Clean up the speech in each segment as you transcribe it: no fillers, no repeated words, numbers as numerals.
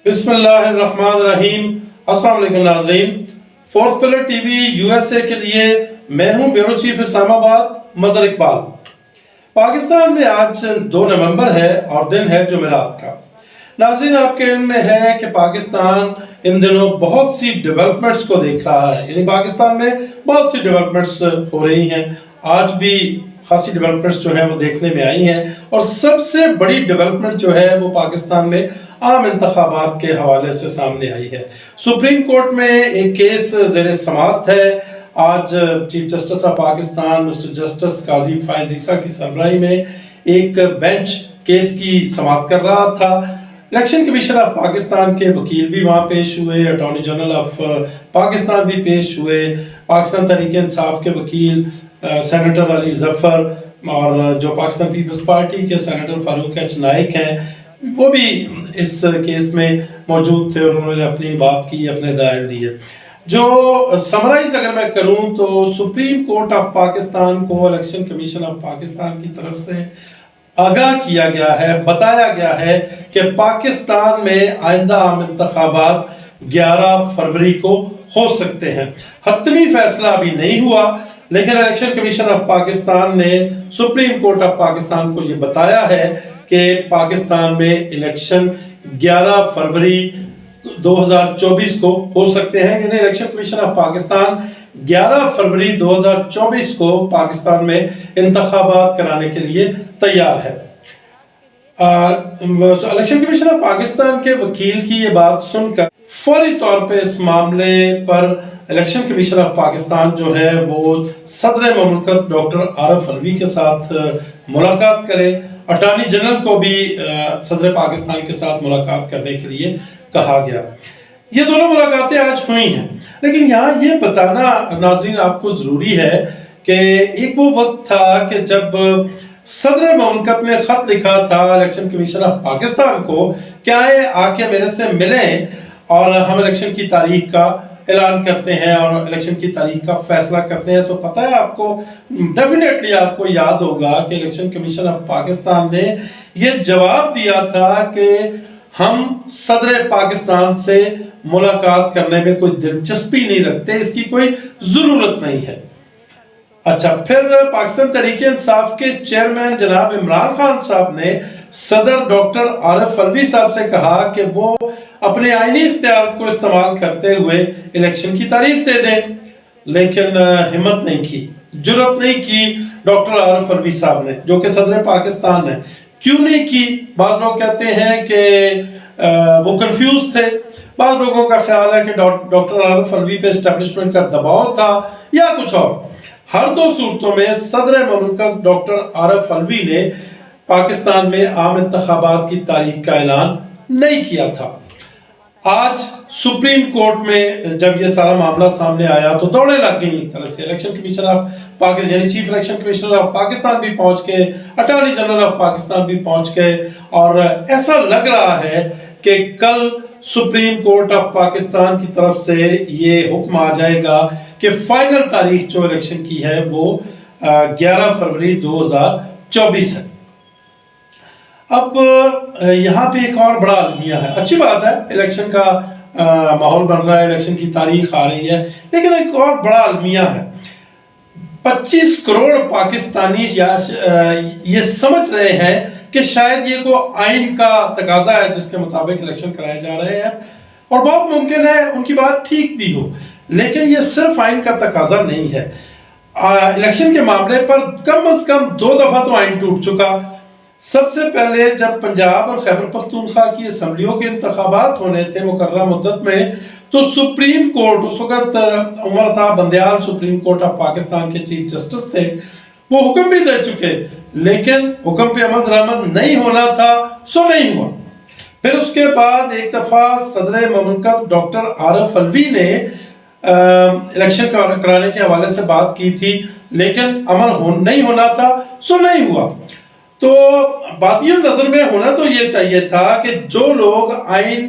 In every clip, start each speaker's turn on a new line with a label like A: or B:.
A: بسم اللہ الرحمن الرحیم۔ السلام علیکم ناظرین، fourth pillar T V USA کے لیے میں ہوں بیورو چیف اسلام آباد مظہر اقبال۔ پاکستان میں آج 2 نومبر ہے اور دن ہے جمعرات کا۔ ناظرین، آپ کے علم میں ہے کہ پاکستان ان دنوں بہت سی ڈیولپمنٹس کو دیکھ رہا ہے، یعنی پاکستان میں بہت سی ڈیولپمنٹس ہو رہی ہیں۔ آج بھی خاصی ڈیولپمنٹس جو ہیں وہ دیکھنے میں آئی ہیں، اور سب سے بڑی ڈیولپمنٹ جو ہے وہ پاکستان میں عام انتخابات کے حوالے سے سامنے آئی ہے۔ سپریم کورٹ میں ایک کیس زیر سماعت ہے۔ آج chief justice of Pakistan mister justice Qazi Faez عیسیٰ کی سربراہی میں ایک بینچ کیس کی سماعت کر رہا تھا۔ الیکشن کمیشن آف پاکستان کے وکیل بھی وہاں پیش ہوئے، اٹارنی جنرل آف پاکستان بھی پیش ہوئے، پاکستان تحریک انصاف کے وکیل سینیٹر علی ظفر اور جو پاکستان پیپلز پارٹی کے سینیٹر فاروق ایچ نائک ہیں، وہ بھی اس کیس میں موجود تھے اور انہوں نے اپنی بات کی، اپنے دلائل دیے۔ جو سمرائز اگر میں کروں تو سپریم کورٹ آف پاکستان کو الیکشن کمیشن آف پاکستان کی طرف سے آگاہ کیا گیا ہے، بتایا گیا ہے کہ پاکستان میں آئندہ عام انتخابات 11 فروری کو ہو سکتے ہیں۔ حتمی فیصلہ ابھی نہیں ہوا، لیکن الیکشن کمیشن آف پاکستان نے سپریم کورٹ آف پاکستان کو یہ بتایا ہے کہ پاکستان میں الیکشن 11 فروری 2024 کو ہو سکتے ہیں، یعنی الیکشن کمیشن آف پاکستان 11 فروری 2024 کو پاکستان میں انتخابات کرانے کے لیے تیار ہے۔ الیکشن کمیشن آف پاکستان کے وکیل کی یہ بات سن کر فوری طور پہ اس معاملے پر الیکشن کمیشن آف پاکستان جو ہے وہ صدر مملکت ڈاکٹر عارف الوی کے ساتھ ملاقات کرے۔ اٹارنی جنرل کو بھی صدر پاکستان کے ساتھ ملاقات کرنے کے لیے کہا گیا۔ یہ دونوں ملاقاتیں آج ہوئی ہیں، لیکن یہاں یہ بتانا ناظرین آپ کو ضروری ہے کہ ایک وہ وقت تھا کہ جب صدر مملکت نے خط لکھا تھا الیکشن کمیشن آف پاکستان کو کہ آئے آ کے میرے سے ملیں اور ہم الیکشن کی تاریخ کا اعلان کرتے ہیں اور الیکشن کی تاریخ کا فیصلہ کرتے ہیں۔ تو پتہ ہے آپ کو، ڈیفینیٹلی آپ کو یاد ہوگا کہ الیکشن کمیشن آف پاکستان نے یہ جواب دیا تھا کہ ہم صدر پاکستان سے ملاقات کرنے میں کوئی دلچسپی نہیں رکھتے، اس کی کوئی ضرورت نہیں ہے۔ اچھا، پھر پاکستان تحریک انصاف کے چیئرمین جناب عمران خان صاحب نے صدر ڈاکٹر عارف الوی صاحب سے کہا کہ وہ اپنے آئینی اختیارات کو استعمال کرتے ہوئے الیکشن کی تاریخ دے دیں، لیکن ہمت نہیں کی، جرأت نہیں کی ڈاکٹر عارف الوی صاحب نے، جو کہ صدر پاکستان ہے۔ کیوں نہیں کی؟ بعض لوگ کہتے ہیں کہ وہ کنفیوز تھے، بعض لوگوں کا خیال ہے کہ ڈاکٹر عارف الوی پہ اسٹیبلشمنٹ کا دباؤ تھا یا کچھ اور۔ ہر 2 صورتوں میں صدر مملکت ڈاکٹر عارف الوی نے پاکستان میں عام انتخابات کی تاریخ کا اعلان نہیں کیا تھا۔ آج سپریم کورٹ میں جب یہ سارا معاملہ سامنے آیا تو دوڑیں لگ گئیں ایک طرح سے۔ الیکشن کمیشن آف پاکستان یعنی chief election commissioner of Pakistan بھی پہنچ گئے، اٹارنی جنرل آف پاکستان بھی پہنچ گئے، اور ایسا لگ رہا ہے کہ کل سپریم کورٹ آف پاکستان کی طرف سے یہ حکم آ جائے گا کہ فائنل تاریخ جو الیکشن کی ہے وہ 11 فروری 2024 ہے۔ اب یہاں پہ ایک اور بڑا المیہ ہے۔ اچھی بات ہے، الیکشن کا ماحول بن رہا ہے، الیکشن کی تاریخ آ رہی ہے، لیکن ایک اور بڑا المیہ ہے۔ 25 کروڑ پاکستانی یہ سمجھ رہے ہیں کہ شاید یہ کوئی آئین کا تقاضا ہے جس کے مطابق الیکشن کرائے جا رہے ہیں، اور بہت ممکن ہے ان کی بات ٹھیک بھی ہو، لیکن یہ صرف آئین کا تقاضا نہیں ہے۔ الیکشن کے معاملے پر کم از کم 2 دفعہ تو آئین ٹوٹ چکا۔ سب سے پہلے جب پنجاب اور خیبر پختونخوا کی اسمبلیوں کے انتخابات ہونے تھے مقررہ مدت میں، تو سپریم کورٹ، اس وقت عمر صاحب Bandial supreme court of Pakistan کے چیف جسٹس تھے، وہ حکم بھی دے چکے، لیکن حکم پہ عمل درآمد نہیں ہونا تھا، سو نہیں ہوا۔ پھر اس کے بعد ایک دفعہ صدر مملکت ڈاکٹر عارف الوی نے الیکشن کرانے کے حوالے سے بات کی تھی، لیکن عمل نہیں ہونا تھا، سو نہیں ہوا۔ تو بادیوں نظر میں ہونا تو یہ چاہیے تھا کہ جو لوگ آئین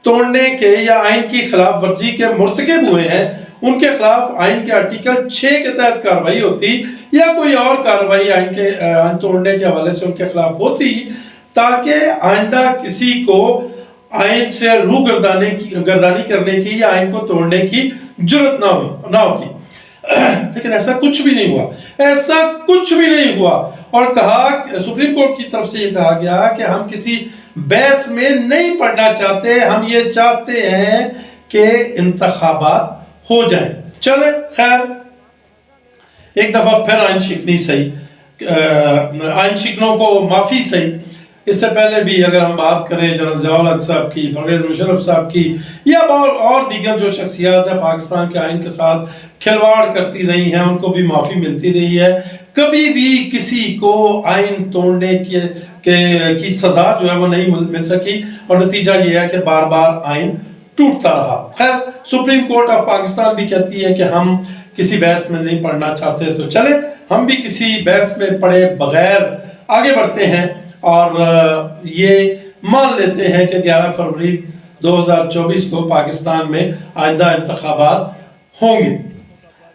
A: توڑنے کے یا آئین کی خلاف ورزی کے مرتکب ہوئے ہیں ان کے خلاف آئین کے آرٹیکل 6 کے تحت کارروائی ہوتی، یا کوئی اور کارروائی آئین توڑنے کے حوالے سے ان کے خلاف ہوتی، تاکہ آئندہ کسی کو آئین سے گردانی کرنے کی یا آئین کو توڑنے کی جرت نہ ہوتی، لیکن ایسا کچھ بھی نہیں ہوا، ایسا کچھ بھی نہیں ہوا۔ اور سپریم کورٹ کی طرف سے یہ کہا گیا کہ ہم کسی بحث میں نہیں پڑھنا چاہتے، ہم یہ چاہتے ہیں کہ انتخابات ہو جائیں۔ چلے خیر، ایک دفعہ پھر آئین شکنی صحیح، آئین شکنوں کو معافی صحیح۔ اس سے پہلے بھی اگر ہم بات کریں جنرل ضیاء الحق صاحب کی، پرویز مشرف صاحب کی، یا اور دیگر جو شخصیات ہیں پاکستان کے آئین کے ساتھ کھلواڑ کرتی رہی ہیں، ان کو بھی معافی ملتی رہی ہے۔ کبھی بھی کسی کو آئین توڑنے کی سزا جو ہے وہ نہیں مل سکی، اور نتیجہ یہ ہے کہ بار بار آئین ٹوٹتا رہا۔ خیر، سپریم کورٹ آف پاکستان بھی کہتی ہے کہ ہم کسی بحث میں نہیں پڑھنا چاہتے، تو چلے ہم بھی کسی بحث میں پڑے بغیر آگے بڑھتے ہیں اور یہ مان لیتے ہیں کہ 11 فروری 2024 کو پاکستان میں آئندہ انتخابات ہوں گے،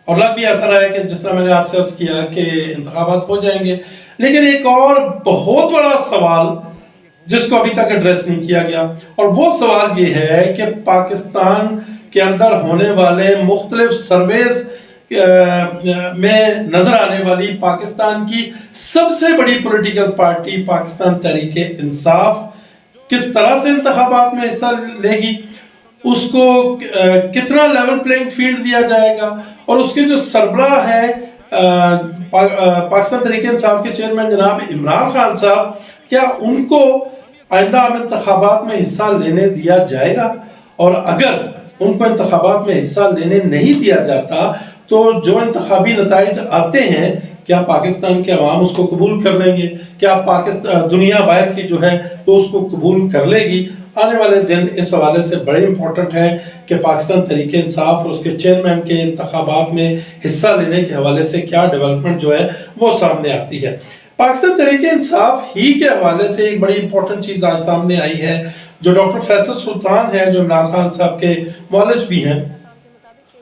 A: اور لگ بھی ایسا رہا ہے کہ جس طرح میں نے آپ سے عرض کیا کہ انتخابات ہو جائیں گے۔ لیکن ایک اور بہت بڑا سوال جس کو ابھی تک ایڈریس نہیں کیا گیا، اور وہ سوال یہ ہے کہ پاکستان کے اندر ہونے والے مختلف سرویز میں نظر آنے والی پاکستان کی سب سے بڑی پولیٹیکل پارٹی پاکستان تحریک انصاف کس طرح سے انتخابات میں حصہ لے گی، اس کو کتنا لیول پلینگ فیلڈ دیا جائے گا، اور اس کے جو سربراہ ہے پاکستان تحریک انصاف کے چیئرمین جناب عمران خان صاحب، کیا ان کو آئندہ انتخابات میں حصہ لینے دیا جائے گا؟ اور اگر ان کو انتخابات میں حصہ لینے نہیں دیا جاتا تو جو انتخابی نتائج آتے ہیں، کیا پاکستان کے عوام اس کو قبول کر لیں گے؟ کیا دنیا باہر کی جو ہے وہ اس کو قبول کر لے گی؟ آنے والے دن اس حوالے سے بڑے امپورٹنٹ ہیں کہ پاکستان تحریک انصاف اور اس کے چیئرمین کے انتخابات میں حصہ لینے کے حوالے سے کیا ڈیولپمنٹ جو ہے وہ سامنے آتی ہے۔ پاکستان تحریک انصاف ہی کے حوالے سے ایک بڑی امپورٹنٹ چیز آج سامنے آئی ہے، جو ڈاکٹر فیصل سلطان ہے، جو عمران خان صاحب کے معالج بھی ہیں،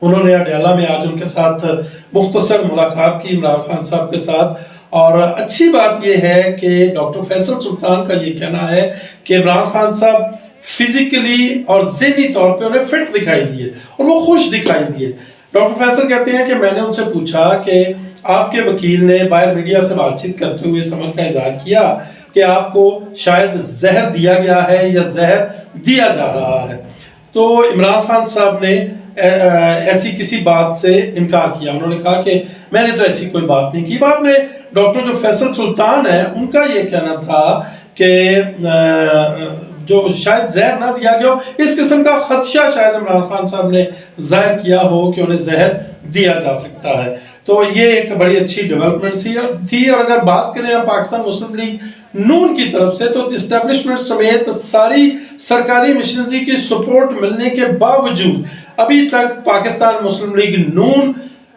A: انہوں نے اڈیالہ میں آج ان کے ساتھ مختصر ملاقات کی عمران خان صاحب کے ساتھ، اور اچھی بات یہ ہے کہ ڈاکٹر فیصل سلطان کا یہ کہنا ہے کہ عمران خان صاحب فزیکلی اور ذہنی طور پہ انہیں فٹ دکھائی دیے اور وہ خوش دکھائی دیے۔ ڈاکٹر فیصل کہتے ہیں کہ میں نے ان سے پوچھا کہ آپ کے وکیل نے باہر میڈیا سے بات چیت کرتے ہوئے سمجھ کا اظہار کیا کہ آپ کو شاید زہر دیا گیا ہے یا زہر دیا جا رہا ہے، تو عمران خان صاحب نے ایسی کسی بات سے انکار کیا۔ انہوں نے کہا کہ میں نے تو ایسی کوئی بات نہیں کی۔ بعد میں ڈاکٹر جو فیصل سلطان ہے ان کا یہ کہنا تھا کہ جو شاید زہر نہ دیا گیا ہو، اس قسم کا خدشہ شاید عمران خان صاحب نے ظاہر کیا ہو کہ انہیں زہر دیا جا سکتا ہے۔ تو یہ ایک بڑی اچھی ڈیولپمنٹ تھی۔ اور اگر بات کریں پاکستان مسلم لیگ نون کی طرف سے، تو اسٹیبلشمنٹ سمیت ساری سرکاری مشینری کی سپورٹ ملنے کے باوجود ابھی تک پاکستان مسلم لیگ نون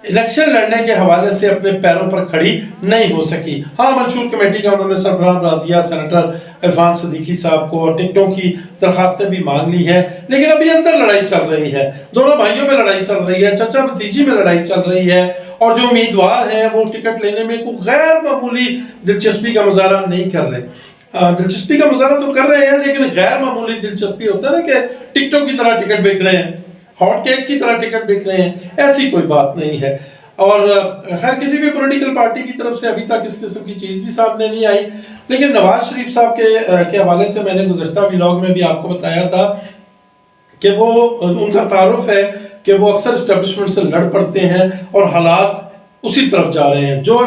A: الیکشن لڑنے کے حوالے سے اپنے پیروں پر کھڑی نہیں ہو سکی۔ ہاں، منشور کمیٹی کا انہوں نے سربراہ بنا دیا سینیٹر عرفان صدیقی صاحب کو، اور ٹکٹوں کی درخواستیں بھی مانگ لی ہیں، لیکن ابھی اندر لڑائی چل رہی ہے، دونوں بھائیوں میں لڑائی چل رہی ہے، چچا بھتیجی میں لڑائی چل رہی ہے، اور جو امیدوار ہیں وہ ٹکٹ لینے میں کوئی غیر معمولی دلچسپی کا مظاہرہ نہیں کر رہے۔ دلچسپی کا مظاہرہ تو کر رہے ہیں، لیکن غیر معمولی دلچسپی ہوتا ہے نا کہ ٹکٹوں کی طرح ٹکٹ بک رہے ہیں، ہاٹ کیک کی طرح ٹکٹ بک رہے ہیں، ایسی کوئی بات نہیں ہے۔ اور خیر کسی بھی پولیٹیکل پارٹی کی طرف سے ابھی تک اس قسم کی چیز بھی سامنے نہیں آئی، لیکن نواز شریف صاحب کے حوالے سے میں نے گزشتہ ولاگ میں بھی آپ کو بتایا تھا کہ وہ ان کا تعارف ہے کہ وہ اکثر اسٹیبلشمنٹ سے لڑ پڑتے ہیں اور حالات اسی طرف جا رہے ہیں۔ جو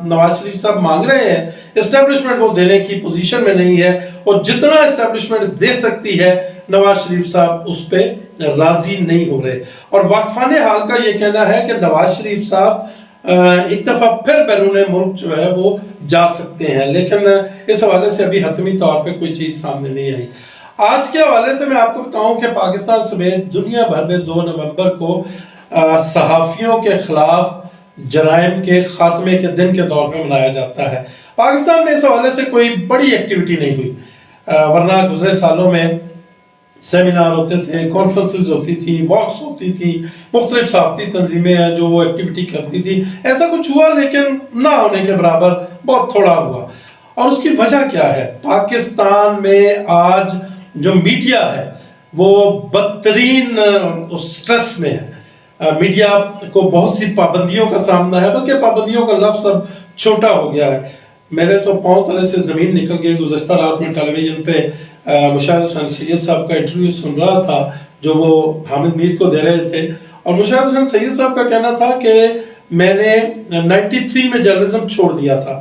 A: نواز شریف صاحب مانگ رہے ہیں اسٹیبلشمنٹ وہ دینے کی پوزیشن میں نہیں ہے، اور جتنا اسٹیبلشمنٹ دے سکتی ہے نواز شریف صاحب اس پہ راضی نہیں ہو رہے۔ اور واقفان حال کا یہ کہنا ہے کہ نواز شریف صاحب ایک دفعہ پھر بیرون ملک جو ہے وہ جا سکتے ہیں، لیکن اس حوالے سے ابھی حتمی طور پہ کوئی چیز سامنے نہیں آئی۔ آج کے حوالے سے میں آپ کو بتاؤں کہ پاکستان سمیت دنیا بھر میں 2 نومبر کو صحافیوں کے خلاف جرائم کے خاتمے کے دن کے طور پہ منایا جاتا ہے۔ پاکستان میں اس حوالے سے کوئی بڑی ایکٹیویٹی نہیں ہوئی، ورنہ گزرے سالوں میں سیمینار ہوتے تھے، کانفرنسز ہوتی تھی، واکس ہوتی تھی، مختلف صحافتی تنظیمیں ہیں جو وہ ایکٹیویٹی کرتی تھی۔ ایسا کچھ ہوا لیکن نہ ہونے کے برابر بہت تھوڑا ہوا، اور اس کی وجہ کیا ہے؟ پاکستان میں آج جو میڈیا ہے وہ بدترین سٹریس میں ہے. میڈیا کو بہت سی پابندیوں کا سامنا ہے، بلکہ پابندیوں کا لفظ اب چھوٹا ہو گیا ہے. میرے تو پاؤں تلے سے زمین نکل گئی. گزشتہ رات میں ٹیلی ویژن پہ مشاہد حسین سید صاحب کا انٹرویو سن رہا تھا جو وہ حامد میر کو دے رہے تھے، اور مشاہد حسین سید صاحب کا کہنا تھا کہ میں نے 93 میں جرنلزم چھوڑ دیا تھا،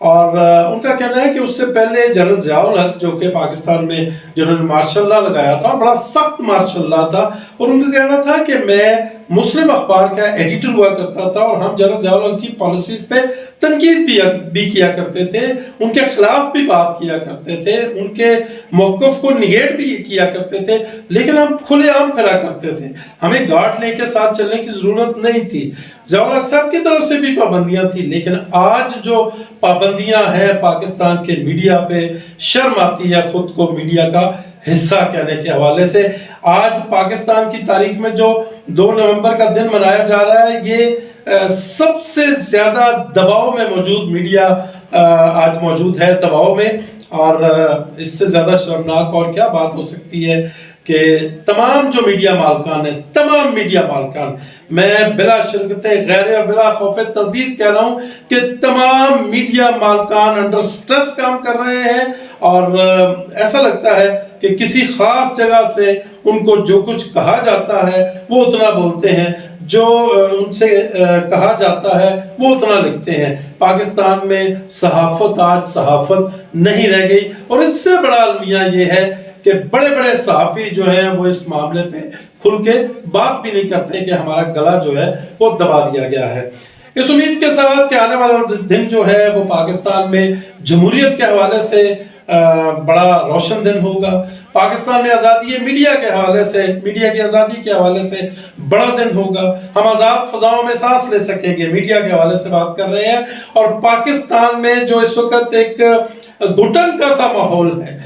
A: اور ان کا کہنا ہے کہ اس سے پہلے جنرل ضیاء الحق جو کہ پاکستان میں جنہوں نے مارشل لا لگایا تھا، بڑا سخت مارشل لا تھا، اور ان کا کہنا تھا کہ میں مسلم اخبار کا ایڈیٹر ہوا کرتا تھا، اور ہم جنرل ضیاء الحق کی پالیسیز پہ تنقید بھی کیا کرتے تھے، ان کے خلاف بھی بات کیا کرتے تھے، ان کے موقف کو نگیٹ بھی کیا کرتے تھے، لیکن ہم کھلے عام پھرا کرتے تھے. ہمیں گارڈ لے کے ساتھ چلنے کی ضرورت نہیں تھی. ضیاء الحق صاحب کی طرف سے بھی پابندیاں تھیں، لیکن آج جو پابندیاں ہیں پاکستان کے میڈیا پہ، شرم آتی ہے خود کو میڈیا کا حصہ کہنے کے حوالے سے. آج پاکستان کی تاریخ میں جو 2 نومبر کا دن منایا جا رہا ہے، یہ سب سے زیادہ دباؤ میں موجود میڈیا آج موجود ہے، دباؤ میں. اور اس سے زیادہ شرمناک اور کیا بات ہو سکتی ہے کہ تمام جو میڈیا مالکان ہیں، تمام میڈیا مالکان، میں بلا شرکت غیر اور بلا خوف تردید کہہ رہا ہوں کہ تمام میڈیا مالکان انڈر سٹریس کام کر رہے ہیں، اور ایسا لگتا ہے کہ کسی خاص جگہ سے ان کو جو کچھ کہا جاتا ہے وہ اتنا بولتے ہیں، جو ان سے کہا جاتا ہے وہ اتنا لکھتے ہیں. پاکستان میں صحافت آج صحافت نہیں رہ گئی، اور اس سے بڑا المیہ یہ ہے کہ بڑے بڑے صحافی جو ہیں وہ اس معاملے پہ کھل کے بات بھی نہیں کرتے کہ ہمارا گلا جو ہے وہ دبا دیا گیا ہے. اس امید کے ساتھ کہ آنے والا دن جو ہے وہ پاکستان میں جمہوریت کے حوالے سے بڑا روشن دن ہوگا، پاکستان میں آزادی میڈیا کے حوالے سے، میڈیا کی آزادی کے حوالے سے بڑا دن ہوگا. ہم آزاد فضاؤں میں سانس لے سکیں گے. میڈیا کے حوالے سے بات کر رہے ہیں، اور پاکستان میں جو اس وقت ایک گھٹن کا سا ماحول ہے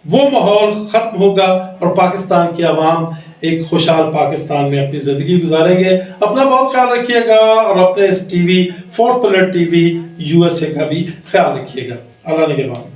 A: وہ ماحول ختم ہوگا، اور پاکستان کی عوام ایک خوشحال پاکستان میں اپنی زندگی گزاریں گے. اپنا بہت خیال رکھیے گا، اور اپنے اس ٹی وی 4 پلٹ ٹی وی USA کا بھی خیال رکھیے گا. اللہ نگہبان.